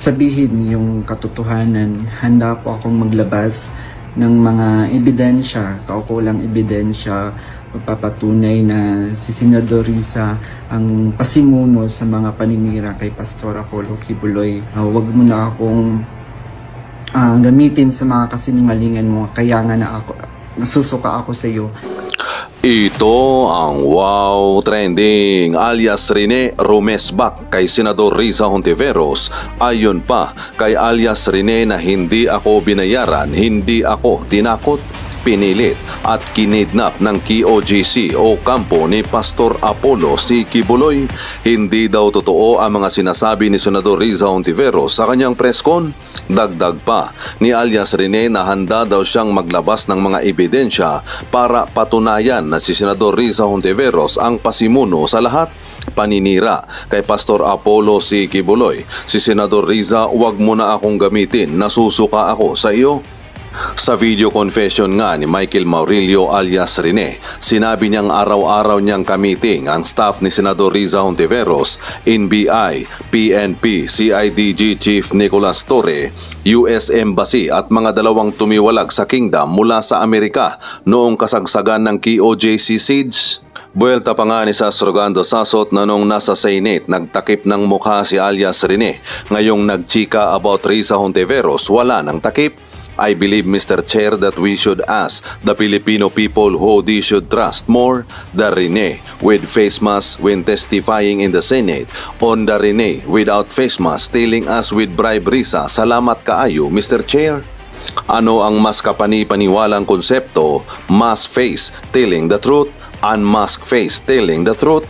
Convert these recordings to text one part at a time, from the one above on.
sabihin yung katotohanan. Handa po akong maglabas ng mga ebidensya, kaukulang ebidensya, papatunay na si Senador Risa ang pasimuno sa mga paninira kay Pastor Apollo Quiboloy. Huwag mo na akong gamitin sa mga kasinungalingan mo, kaya nga nasusuka ako sa iyo. Ito ang wow trending alias Rene Romesbak kay Senador Risa Hontiveros. Ayon pa kay alias Rene na hindi ako binayaran, hindi ako tinakot, pinilit at kinidnap ng KOJC o kampo ni Pastor Apollo C. Quiboloy. Hindi daw totoo ang mga sinasabi ni Senador Risa Hontiveros sa kanyang press con. Dagdag pa ni alias Rene na handa daw siyang maglabas ng mga ebidensya para patunayan na si Senador Risa Hontiveros ang pasimuno sa lahat paninira kay Pastor Apollo C. Quiboloy. Si Senador Risa, "Wag mo na akong gamitin, nasusuka ako sa iyo." Sa video confession nga ni Michael Maurilio alias Rene, sinabi niyang araw-araw niyang kamiting ang staff ni Senador Risa Hontiveros, NBI, PNP, CIDG Chief Nicolas Torre, US Embassy at mga dalawang tumiwalag sa kingdom mula sa Amerika noong kasagsagan ng KOJC siege. Buwelta pa nga ni Sastrogando Sasot na nung nasa Senate nagtakip ng mukha si alias Rene. Ngayong nagchika about Risa Hontiveros, wala nang takip. "I believe, Mr. Chair, that we should ask the Filipino people who they should trust more, the Rene with face mask when testifying in the Senate, on the Rene without face mask telling us with bribe Risa. Salamat kaayo, Mr. Chair." Ano ang mas kapani-paniwalang konsepto? Mask face telling the truth, unmask face telling the truth?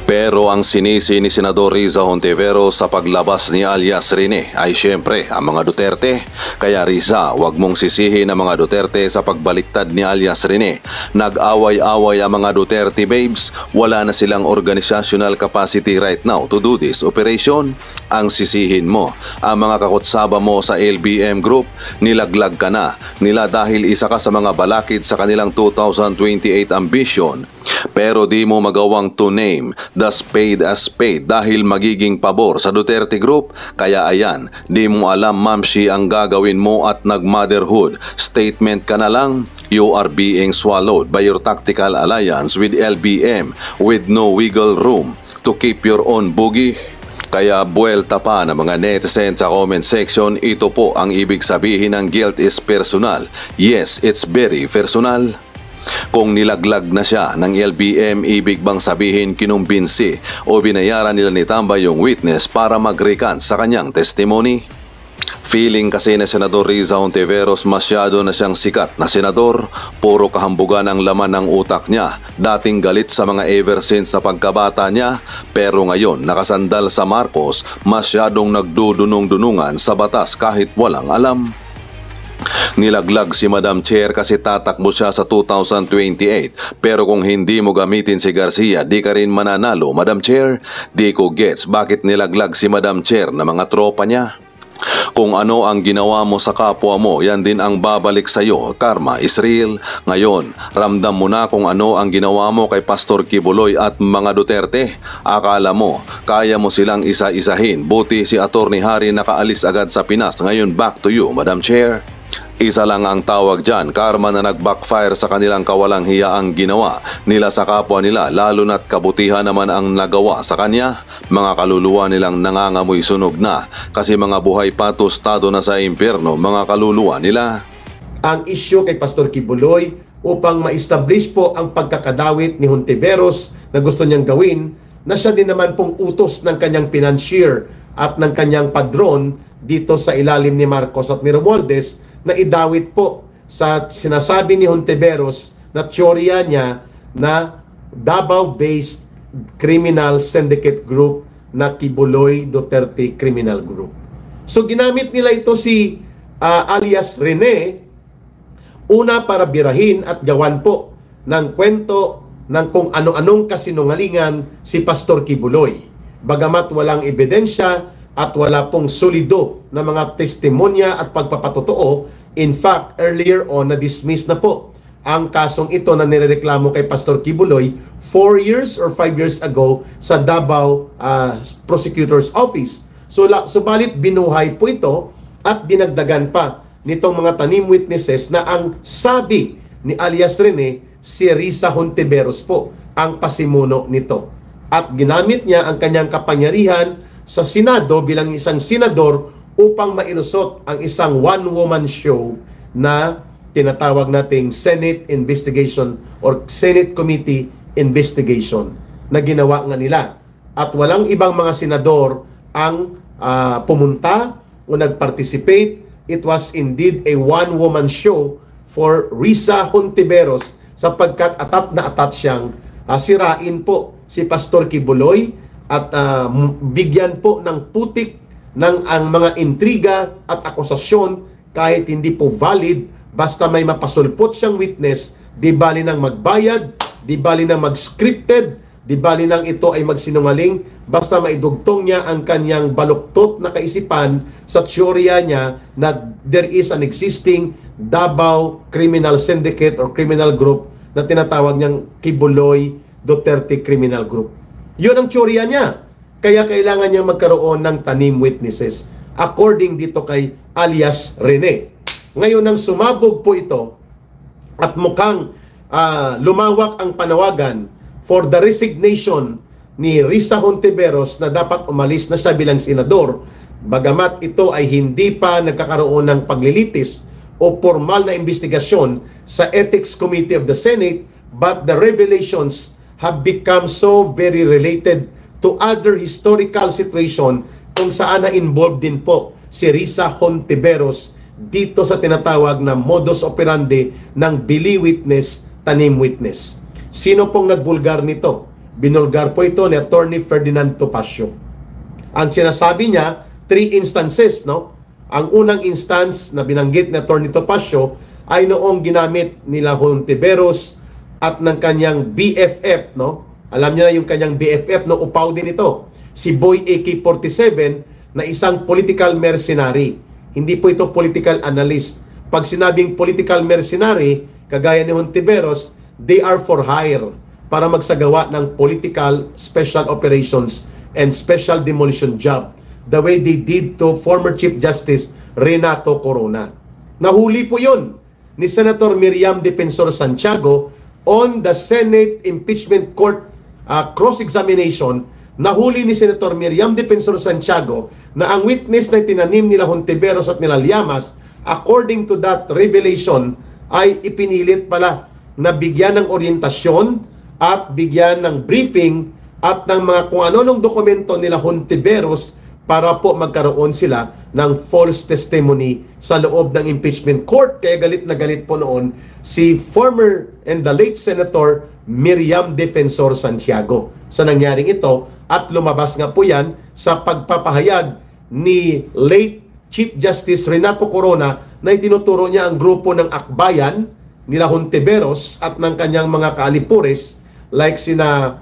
Pero ang sinisi ni Senador Risa Hontiveros sa paglabas ni alias Rene ay siyempre ang mga Duterte. Kaya Risa, wag mong sisihin ang mga Duterte sa pagbaliktad ni alias Rene. Nag-away-away ang mga Duterte babes. Wala na silang organizational capacity right now to do this operation. Ang sisihin mo, ang mga kakutsaba mo sa LBM Group, nilaglag ka na nila dahil isa ka sa mga balakid sa kanilang 2028 ambition. Pero di mo magawang to name the spade as spade dahil magiging pabor sa Duterte Group. Kaya ayan, di mo alam mamshi ang gagawin mo at nag-motherhood statement ka na lang. You are being swallowed by your tactical alliance with LBM with no wiggle room to keep your own boogie. Kaya buwelta pa ng mga netizen sa comment section, ito po ang ibig sabihin ng guilt is personal. Yes, it's very personal. Kung nilaglag na siya ng LBM, ibig bang sabihin kinumbinsi o binayaran nila ni Tambay yung witness para mag-recant sa kanyang testimony? Feeling kasi na Senador Risa Hontiveros masyado na siyang sikat na senador. Puro kahambugan ang laman ng utak niya. Dating galit sa mga ever since sa pagkabata niya, pero ngayon nakasandal sa Marcos, masyadong nagdudunong-dunungan sa batas kahit walang alam. Nilaglag si Madam Chair kasi tatakbo siya sa 2028. Pero kung hindi mo gamitin si Garcia, di ka rin mananalo, Madam Chair. Di ko gets bakit nilaglag si Madam Chair na mga tropa niya. Kung ano ang ginawa mo sa kapwa mo, yan din ang babalik sa iyo. Karma is real. Ngayon, ramdam mo na kung ano ang ginawa mo kay Pastor Quiboloy at mga Duterte. Akala mo, kaya mo silang isa-isahin. Buti si Attorney Harry nakaalis agad sa Pinas. Ngayon, back to you, Madam Chair. Isa lang ang tawag dyan, karma na nag-backfire sa kanilang kawalang hiyaang ginawa nila sa kapwa nila, lalo na't kabutihan naman ang nagawa sa kanya. Mga kaluluwa nilang nangangamoy sunog na kasi mga buhay pa tostado na sa impyerno mga kaluluwa nila. Ang isyu kay Pastor Quiboloy upang ma-establish po ang pagkakadawit ni Hontiveros na gusto niyang gawin, na siya din naman pong utos ng kanyang financier at ng kanyang padron dito sa ilalim ni Marcos at ni Romualdez, na idawit po sa sinasabi ni Hontiveros na teorya niya na Davao-based criminal syndicate group na Quiboloy Duterte Criminal Group. So ginamit nila ito si alias Rene, una para birahin at gawan po ng kwento ng kung ano-anong kasinungalingan si Pastor Quiboloy. Bagamat walang ebidensya at wala pong solido na mga testimonya at pagpapatotoo. In fact, earlier on, na-dismiss na po ang kasong ito na nirereklamo kay Pastor Quiboloy 4 years or 5 years ago sa Davao Prosecutor's Office. Subalit binuhay po ito at dinagdagan pa nitong mga tanim witnesses na ang sabi ni alias Rene, si Risa Hontiveros po ang pasimuno nito. At ginamit niya ang kanyang kapangyarihan sa Senado bilang isang senador upang mainusot ang isang one-woman show na tinatawag nating Senate Investigation or Senate Committee Investigation na ginawa nga nila. At walang ibang mga senador ang pumunta o nag-participate. It was indeed a one-woman show for Risa Hontiveros sapagkat atat na atat siyang sirain po si Pastor Kibuloy at bigyan po ng putik ng ang mga intriga at akusasyon kahit hindi po valid, basta may mapasulpot siyang witness, di bali nang magbayad, di bali nang mag-scripted, di bali nang ito ay magsinungaling, basta maidugtong niya ang kanyang baluktot na kaisipan sa teorya niya na there is an existing Davao Criminal Syndicate or criminal group na tinatawag niyang Kibuloy Duterte Criminal Group. Yun ang teorya niya. Kaya kailangan niya magkaroon ng tanim witnesses according dito kay alias Rene. Ngayon nang sumabog po ito at mukhang lumawak ang panawagan for the resignation ni Risa Hontiveros na dapat umalis na siya bilang senador, bagamat ito ay hindi pa nagkakaroon ng paglilitis o formal na investigasyon sa Ethics Committee of the Senate, but the revelations have become so very related to other historical situation kung saan na involved din po si Risa Hontiveros dito sa tinatawag na modus operandi ng bili witness, tanim witness. Sino pong nagbulgar nito? Binulgar po ito ni Attorney Ferdinand Topacio. Ang sinasabi niya, 3 instances, no? Ang unang instance na binanggit ni Attorney Topacio ay noong ginamit nila Hontiveros at ng kanyang BFF, no? Alam niyo na yung kanyang BFF, no? Upaw din ito. Si Boy AK-47 na isang political mercenary. Hindi po ito political analyst. Pag sinabing political mercenary, kagaya ni Hontiveros, they are for hire para magsagawa ng political special operations and special demolition job the way they did to former Chief Justice Renato Corona. Nahuli po yun ni Senator Miriam Defensor Santiago on the Senate Impeachment Court cross-examination. Nahuli ni Senator Miriam Defensor Santiago na ang witness na tinanim nila Hontiveros at nila Llamas, according to that revelation, ay ipinilit pala na bigyan ng orientasyon at bigyan ng briefing at ng mga kung ano-anong dokumento nila Hontiveros para po magkaroon sila ng false testimony sa loob ng impeachment court. Kaya galit na galit po noon si former and the late Senator Miriam Defensor Santiago sa nangyaring ito, at lumabas nga po yan sa pagpapahayag ni late Chief Justice Renato Corona na itinuturo niya ang grupo ng akbayan nila Hontiveros at ng kanyang mga kaalipures like sina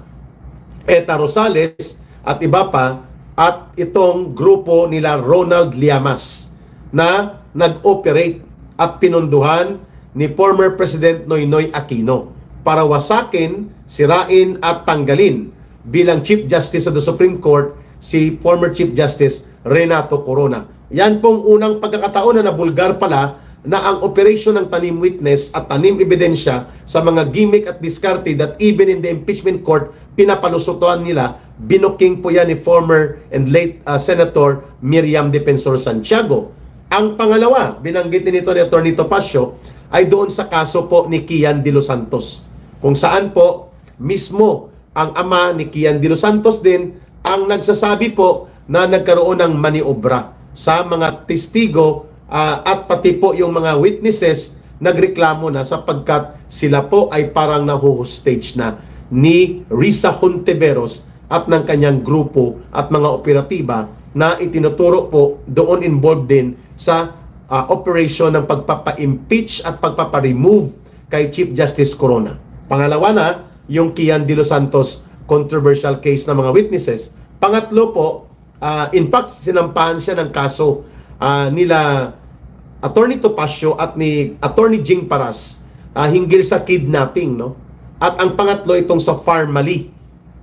Eta Rosales at iba pa, at itong grupo nila Ronald Llamas na nag-operate at pinunduhan ni former President Noynoy Aquino para wasakin, sirain at tanggalin bilang Chief Justice of the Supreme Court si former Chief Justice Renato Corona. Yan pong unang pagkakataon na nabulgar pala na ang operation ng tanim witness at tanim ebidensya sa mga gimmick at diskarte that even in the impeachment court, pinapalusutuan nila, binuking po yan ni former and late Senator Miriam Defensor Santiago. Ang pangalawa, binanggit nito ni Atty. Topacio, ay doon sa kaso po ni Kian De Los Santos, kung saan po mismo ang ama ni Kian De Los Santos din ang nagsasabi po na nagkaroon ng maniobra sa mga testigo at pati po yung mga witnesses nagreklamo na sapagkat sila po ay parang nahuhostage na ni Risa Hontiveros at ng kanyang grupo at mga operatiba na itinuturo po doon involved din sa operation ng pagpapa-impeach at pagpapa-remove kay Chief Justice Corona. Pangalawa na, yung Kian De Los Santos controversial case ng mga witnesses. Pangatlo po, in fact, sinampahan siya ng kaso nila Attorney Topacio at ni Attorney Jing Paras hinggil sa kidnapping, no? At ang pangatlo itong sa Farmally,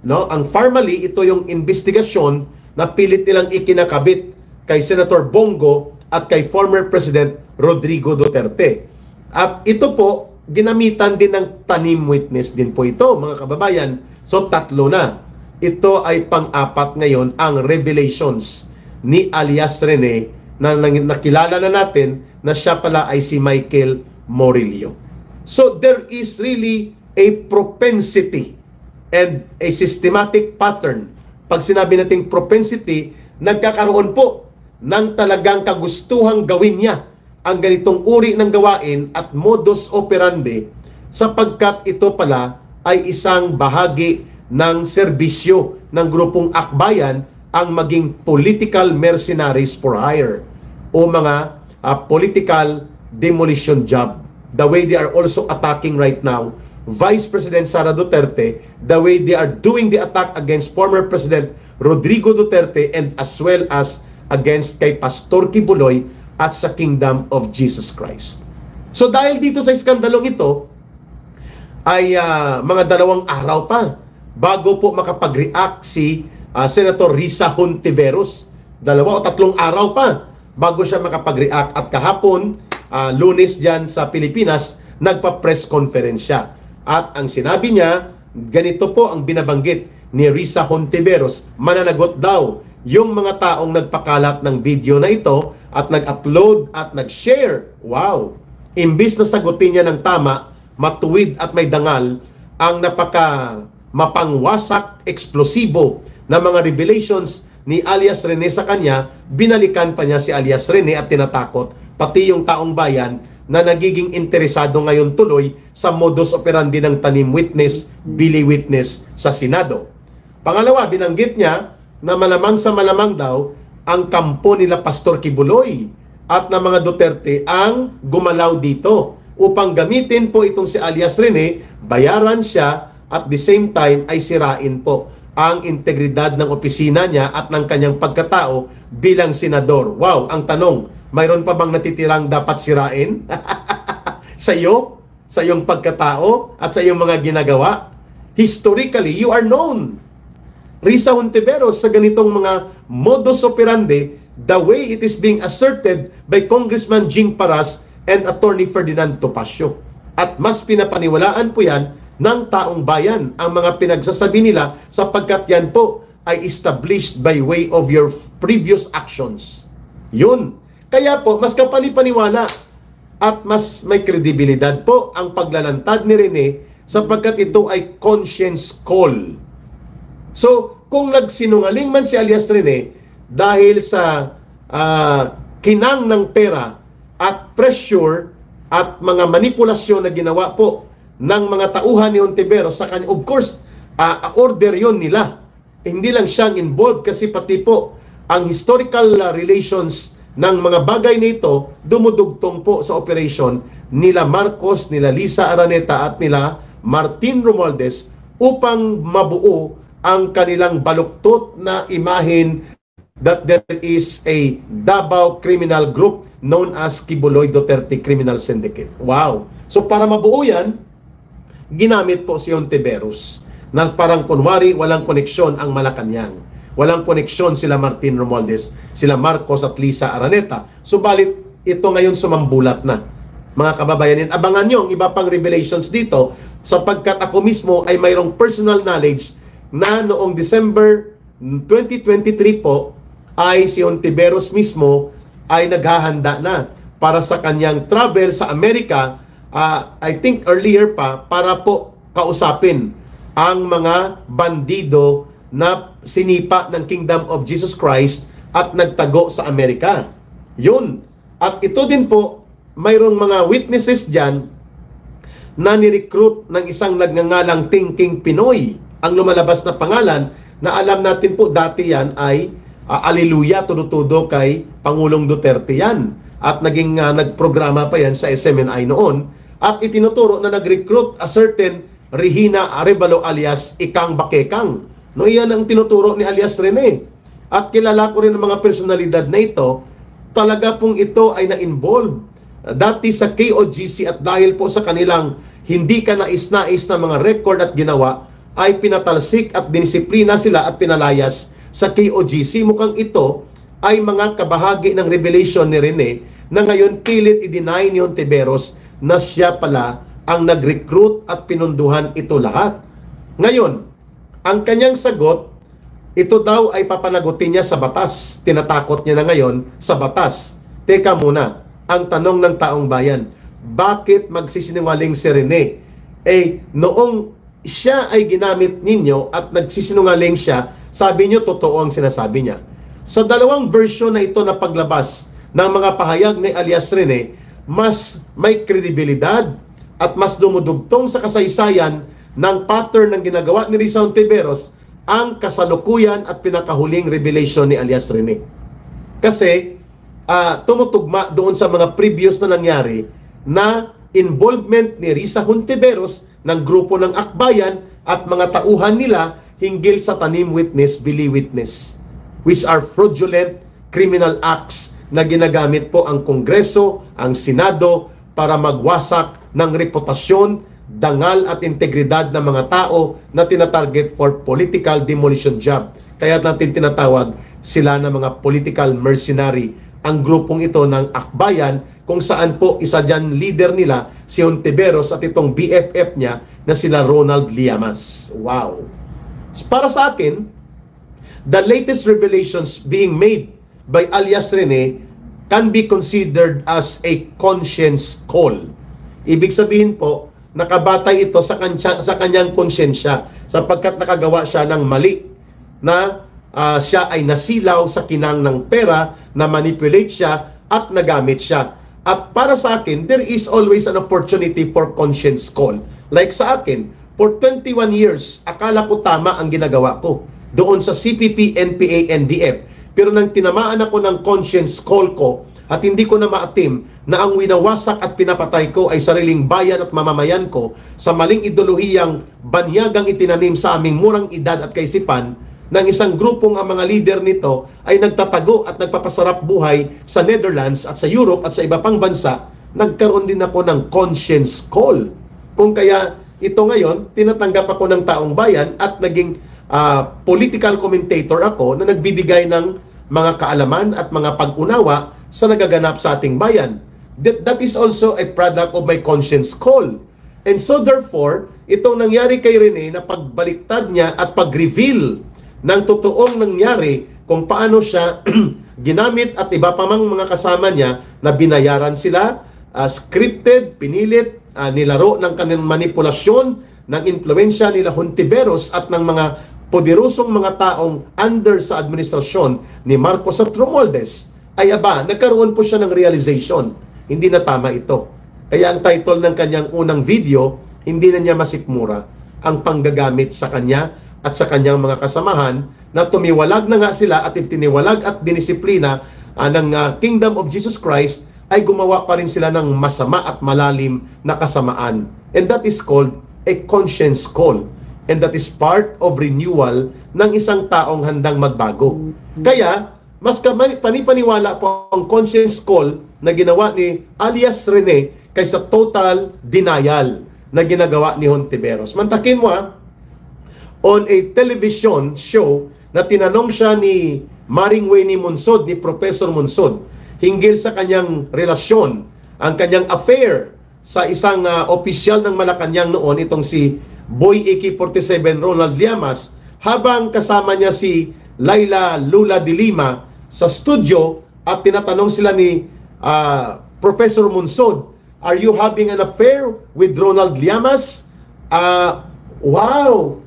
no? Ang Farmally, ito yung investigasyon na pilit nilang ikinakabit kay Senator Bongo at kay former President Rodrigo Duterte. At ito po, ginamitan din ng tanim witness din po ito, mga kababayan. So, 3 na. Ito ay pang-4 ngayon ang revelations ni alias Rene na nakilala na natin na siya pala ay si Michael Morillo. So, there is really a propensity and a systematic pattern. Pag sinabi nating propensity, nagkakaroon po ng talagang kagustuhang gawin niya ang ganitong uri ng gawain at modus operandi sapagkat ito pala ay isang bahagi ng serbisyo ng grupong akbayan ang maging political mercenaries for hire o mga political demolition job. The way they are also attacking right now Vice President Sara Duterte, the way they are doing the attack against former President Rodrigo Duterte and as well as against kay Pastor Kibuloy at sa Kingdom of Jesus Christ. So dahil dito sa iskandalong ito, ay mga 2 araw pa bago po makapag-react si Senator Risa Hontiveros. 2 o 3 araw pa bago siya makapag-react. At kahapon, Lunes dyan sa Pilipinas, nagpa-press conference siya. At ang sinabi niya, ganito po ang binabanggit ni Risa Hontiveros, mananagot daw yung mga taong nagpakalat ng video na ito at nag-upload at nag-share. Wow! Imbis na sagutin niya ng tama, matuwid at may dangal ang mapangwasak, eksplosibo na mga revelations ni alias Rene sa kanya, binalikan pa niya si alias Rene at tinatakot pati yung taong bayan na nagiging interesado ngayon tuloy sa modus operandi ng tanim witness, bili witness sa Senado. Pangalawa, binanggit niya na malamang sa malamang daw ang kampo nila Pastor Kibuloy at na mga Duterte ang gumalaw dito upang gamitin po itong si alias Rene, bayaran siya at the same time ay sirain po ang integridad ng opisina niya at ng kanyang pagkatao bilang senador. Wow, ang tanong, mayroon pa bang natitirang dapat sirain? Sa iyo? Sa iyong pagkatao at sa iyong mga ginagawa? Historically, you are known. Risa Hontiveros sa ganitong mga modus operandi, the way it is being asserted by Congressman Jing Paras and Attorney Ferdinand Topacio. At mas pinapaniwalaan po yan ng taong bayan ang mga pinagsasabi nila sapagkat yan po ay established by way of your previous actions. Yun. Kaya po, mas kapanipaniwala at mas may kredibilidad po ang paglalantad ni Rene sapagkat ito ay conscience call. So, kung nagsinungaling man si alias Rene dahil sa kinang ng pera at pressure at mga manipulasyon na ginawa po ng mga tauhan ni Hontiveros sa kanya, of course, order yon nila. Hindi lang siyang involved kasi pati po ang historical relations ng mga bagay nito dumudugtong po sa operation nila Marcos, nila Lisa Araneta at nila Martin Romualdez upang mabuo ang kanilang baluktot na imahin that there is a Davao criminal group known as Kibuloy Duterte Criminal Syndicate. Wow! So para mabuo yan, ginamit po si Hontiveros na parang kunwari walang koneksyon ang Malacanang. Walang koneksyon sila Martin Romualdez, sila Marcos at Lisa Araneta. Subalit, ito ngayon sumambulat na. Mga kababayan, abangan nyo ang iba pang revelations dito sapagkat ako mismo ay mayroong personal knowledge na noong December 2023 po ay si Hontiveros mismo ay naghahanda na para sa kanyang travel sa Amerika, I think earlier pa, para po kausapin ang mga bandido na sinipa ng Kingdom of Jesus Christ at nagtago sa Amerika. Yun. At ito din po, mayroong mga witnesses dyan na nirecruit ng isang nagngangalang Thinking Pinoy. Ang lumalabas na pangalan na alam natin po dati yan ay Alleluia, tunutudo kay Pangulong Duterte yan. At naging nagprograma pa yan sa SMNI noon. At itinuturo na nag-recruit a certain Regina Arevalo alias Ikang Bakekang. No, iyan ang tinuturo ni alias Rene. At kilala ko rin ang mga personalidad na ito, talaga pong ito ay na-involve dati sa KOGC at dahil po sa kanilang hindi ka nais-nais na mga record at ginawa, ay pinatalsik at dinisiplina sila at pinalayas sa KOGC. Mukhang ito ay mga kabahagi ng revelation ni Rene na ngayon pilit i-deny ni Hontiveros na siya pala ang nag-recruit at pinunduhan ito lahat. Ngayon, ang kanyang sagot, ito daw ay papanagutin niya sa batas. Tinatakot niya na ngayon sa batas. Teka muna, ang tanong ng taong bayan, bakit magsisinungaling si Rene? Noong siya ay ginamit ninyo at nagsisinungaling siya, sabi niyo totoo ang sinasabi niya. Sa dalawang version na ito na paglabas ng mga pahayag ni alias Rene, mas may kredibilidad at mas dumudugtong sa kasaysayan ng pattern ng ginagawa ni Risa Hontiveros ang kasalukuyan at pinakahuling revelation ni alias Rene. Kasi tumutugma doon sa mga previous na nangyari na involvement ni Risa Hontiveros ng grupo ng Akbayan at mga tauhan nila hinggil sa tanim witness, bili witness, which are fraudulent criminal acts na ginagamit po ang Kongreso, ang Senado para magwasak ng reputasyon, dangal at integridad ng mga tao na tinatarget for political demolition job. Kaya natin tinatawag sila na mga political mercenary. Ang grupong ito ng Akbayan, kung saan po isa dyan leader nila si Hontiveros at itong BFF niya na sila Ronald Llamas. Wow! Para sa akin, the latest revelations being made by alias Rene can be considered as a conscience call. Ibig sabihin po, nakabatay ito sa kanyang konsyensya sapagkat nakagawa siya ng mali na siya ay nasilaw sa kinang ng pera, na manipulate siya at nagamit siya. At para sa akin, there is always an opportunity for conscience call. Like sa akin, for 21 years, akala ko tama ang ginagawa ko doon sa CPP, NPA, NDF. Pero nang tinamaan ako ng conscience call ko at hindi ko na maatim na ang winawasak at pinapatay ko ay sariling bayan at mamamayan ko sa maling ideolohiyang banyagang itinanim sa aming murang edad at kaisipan ng isang grupong ang mga leader nito ay nagtatago at nagpapasarap buhay sa Netherlands at sa Europe at sa iba pang bansa, nagkaroon din ako ng conscience call. Kung kaya ito ngayon, tinatanggap ako ng taong bayan at naging political commentator ako na nagbibigay ng mga kaalaman at mga pag-unawa sa nagaganap sa ating bayan. That is also a product of my conscience call. And so therefore, itong nangyari kay Rene na pagbaliktad niya at pag-reveal ng totoong nangyari kung paano siya ginamit at iba pa mang mga kasama niya na binayaran sila, scripted, pinilit, nilaro ng kanilang manipulasyon, ng impluensya nila Hontiveros at ng mga poderosong mga taong under sa administrasyon ni Marcos at Romualdez, ay nagkaroon po siya ng realization. Hindi na tama ito. Kaya ang title ng kanyang unang video, hindi na niya masikmura ang panggagamit sa kanya at sa kanyang mga kasamahan na tumiwalag na nga sila at itiniwalag at dinisiplina ng Kingdom of Jesus Christ, ay gumawa pa rin sila ng masama at malalim na kasamaan. And that is called a conscience call. And that is part of renewal ng isang taong handang magbago. Kaya, mas panipaniwala po ang conscience call na ginawa ni alias Rene kaysa total denial na ginagawa ni Hontiveros. Mantakin mo on a television show na tinanong siya ni Maring Wayne Monsod, ni Professor Monsod, hinggil sa kanyang relasyon, ang kanyang affair sa isang opisyal ng Malacanang noon, itong si Boy AK-47 Ronald Llamas, habang kasama niya si Laila Lula de Lima sa studio at tinatanong sila ni Professor Monsod, "Are you having an affair with Ronald Llamas?" Wow!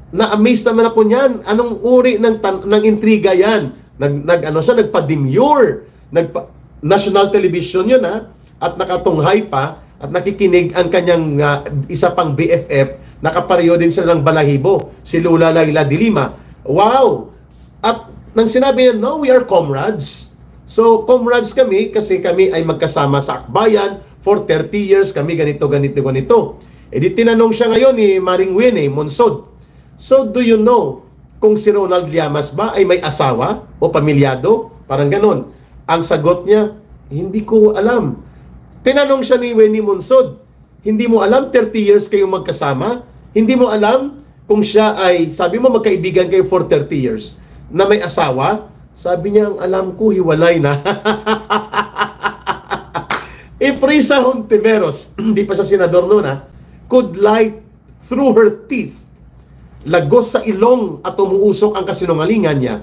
Na-amaze naman ako niyan. Anong uri ng intriga yan? Nagpa-demure. National television yun at nakatunghay pa at nakikinig ang kanyang isa pang BFF, nakapareho din sila ng balahibo, si Lula Laila de Lima. Wow! At nang sinabi niya, no, we are comrades. So, comrades kami kasi kami ay magkasama sa Akbayan for 30 years, kami ganito. E di tinanong siya ngayon ni Maring Wayne Monsod, so do you know kung si Ronald Llamas ba ay may asawa o pamilyado? Parang ganon. Ang sagot niya, hindi ko alam. Tinanong siya ni Wayne Monsod, hindi mo alam 30 years kayo magkasama? Hindi mo alam kung siya ay, sabi mo magkaibigan kayo for 30 years. na may asawa? Sabi niya, ang alam ko, hiwalay na. If Risa Hontiveros, hindi pa siya senador noon could lie through her teeth, lagos sa ilong at umuusok ang kasinungalingan niya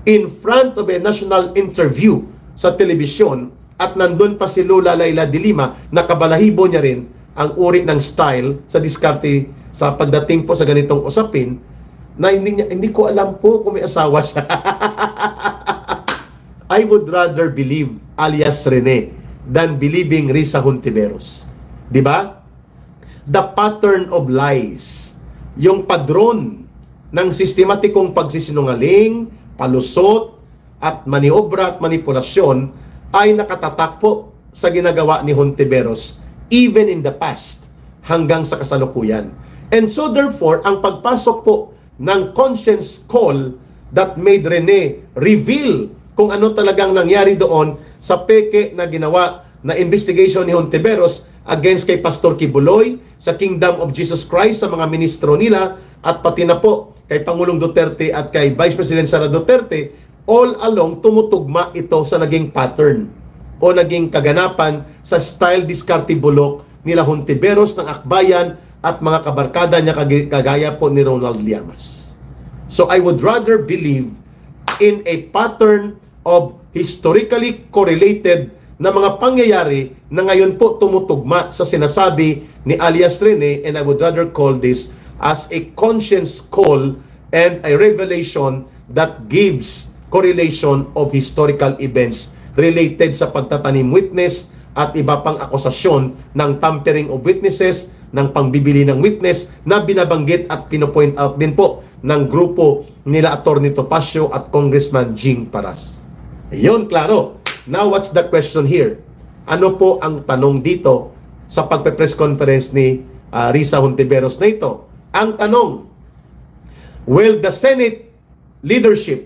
in front of a national interview sa telebisyon, at nandun pa si Lola Laila de Lima, nakabalahibo niya rin ang uri ng style sa diskarte sa pagdating po sa ganitong usapin, na hindi ko alam po kung may asawa siya. I would rather believe alias Rene than believing Risa Hontiveros. Di ba? The pattern of lies, yung padron ng sistematikong pagsisinungaling, palusot, at maniobra at manipulasyon ay nakatatak po sa ginagawa ni Hontiveros even in the past hanggang sa kasalukuyan. And so therefore, ang pagpasok po ng conscience call that made Rene reveal kung ano talagang nangyari doon sa peke na ginawa na investigation ni Hontiveros against kay Pastor Kibuloy, sa Kingdom of Jesus Christ, sa mga ministro nila, at pati na po kay Pangulong Duterte at kay Vice President Sara Duterte, all along tumutugma ito sa naging pattern o naging kaganapan sa style diskarte bulok nila Hontiveros ng Akbayan at mga kabarkada niya kagaya po ni Ronald Llamas. So I would rather believe in a pattern of historically correlated na mga pangyayari na ngayon po tumutugma sa sinasabi ni alias Rene, and I would rather call this as a conscience call and a revelation that gives correlation of historical events related sa pagtatanim witness at iba pang akusasyon ng tampering of witnesses, ng pangbibili ng witness na binabanggit at pinopoint out din po ng grupo nila Atty. Topacio at Congressman Jing Paras. Ayun, klaro. Now, what's the question here? Ano po ang tanong dito sa pagpe-press conference ni Risa Hontiveros na ito? Ang tanong, will the Senate leadership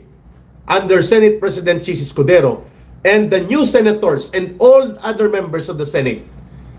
under Senate President Chis Escudero and the new senators and all other members of the Senate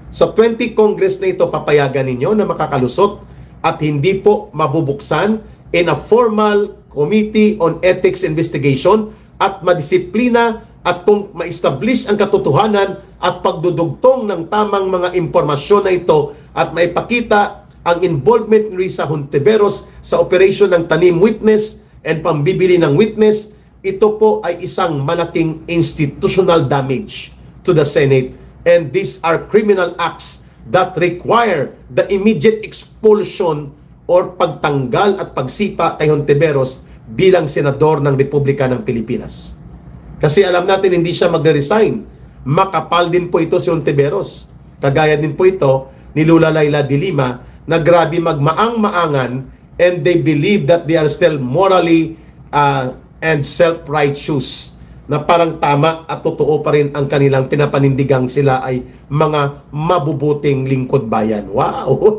sa 20 Congress na ito papayagan ninyo na makakalusot at hindi po mabubuksan in a formal Committee on Ethics Investigation at madisiplina at kung ma-establish ang katotohanan at pagdudugtong ng tamang mga impormasyon na ito at maipakita ang involvement ni Risa Hontiveros sa operasyon ng tanim witness and pambibili ng witness, ito po ay isang malaking institutional damage to the Senate, and these are criminal acts that require the immediate expulsion or pagtanggal at pagsipa kay Hontiveros bilang senador ng Republika ng Pilipinas. Kasi alam natin hindi siya magre-resign. Makapal din po ito si Hontiveros. Kagaya din po ito ni Lola Laila de Lima na grabe magmaang-maangan, and they believe that they are still morally and self-righteous, na parang tama at totoo pa rin ang kanilang pinapanindigang sila ay mga mabubuting lingkod bayan. Wow!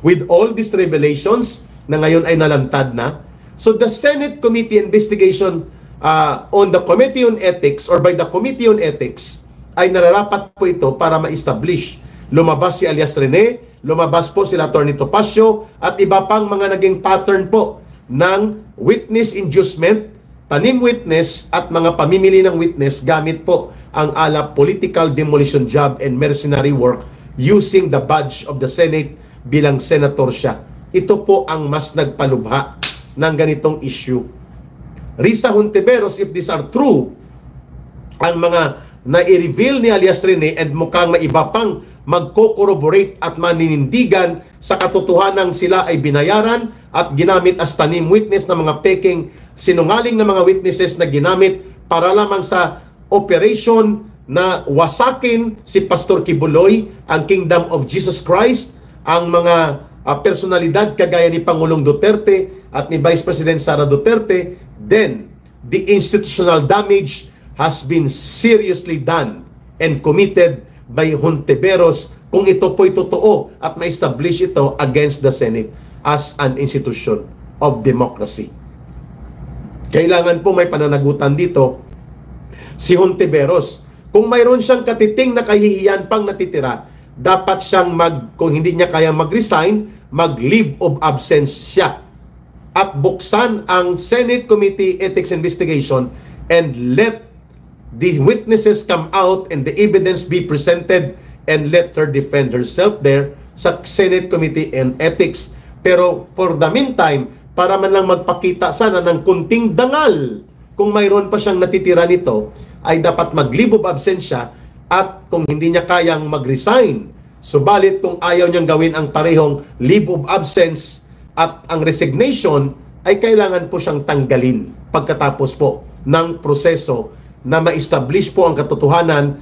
With all these revelations na ngayon ay nalantad na, so the Senate Committee Investigation on the Committee on Ethics or by the Committee on Ethics ay nararapat po ito para ma-establish. Lumabas si alias Rene, lumabas po sila Atty. Topacio at iba pang mga naging pattern po ng witness inducement, tanim witness at mga pamimili ng witness gamit po ang ala political demolition job and mercenary work using the badge of the Senate bilang senator siya. Ito po ang mas nagpalubha ng ganitong issue. Risa Hontiveros, if these are true, ang mga na-i-reveal ni alias Rene and mukhang may iba pang magko-corroborate at maninindigan sa katotohanan sila ay binayaran at ginamit as tanim witness ng mga peking sinungaling na mga witnesses na ginamit para lamang sa operation na wasakin si Pastor Kibuloy, ang Kingdom of Jesus Christ, ang mga personalidad kagaya ni Pangulong Duterte at ni Vice President Sara Duterte, then the institutional damage has been seriously done and committed by Hontiveros kung ito po'y totoo at ma-establish ito against the Senate as an institution of democracy. Kailangan po may pananagutan dito si Hontiveros. Kung mayroon siyang katiting na kahihiyan pang natitira, dapat siyang kung hindi niya kaya mag-resign, mag-leave of absence siya. at buksan ang Senate Committee Ethics Investigation and let the witnesses come out and the evidence be presented and let her defend herself there sa Senate Committee on Ethics. Pero for the meantime, para man lang magpakita sana ng kunting dangal, kung mayroon pa siyang natitira nito, ay dapat mag-leave of absence siya, at kung hindi niya kayang mag-resign, subalit kung ayaw niyang gawin ang parehong leave of absence at ang resignation, ay kailangan po siyang tanggalin pagkatapos po ng proseso na ma-establish po ang katotohanan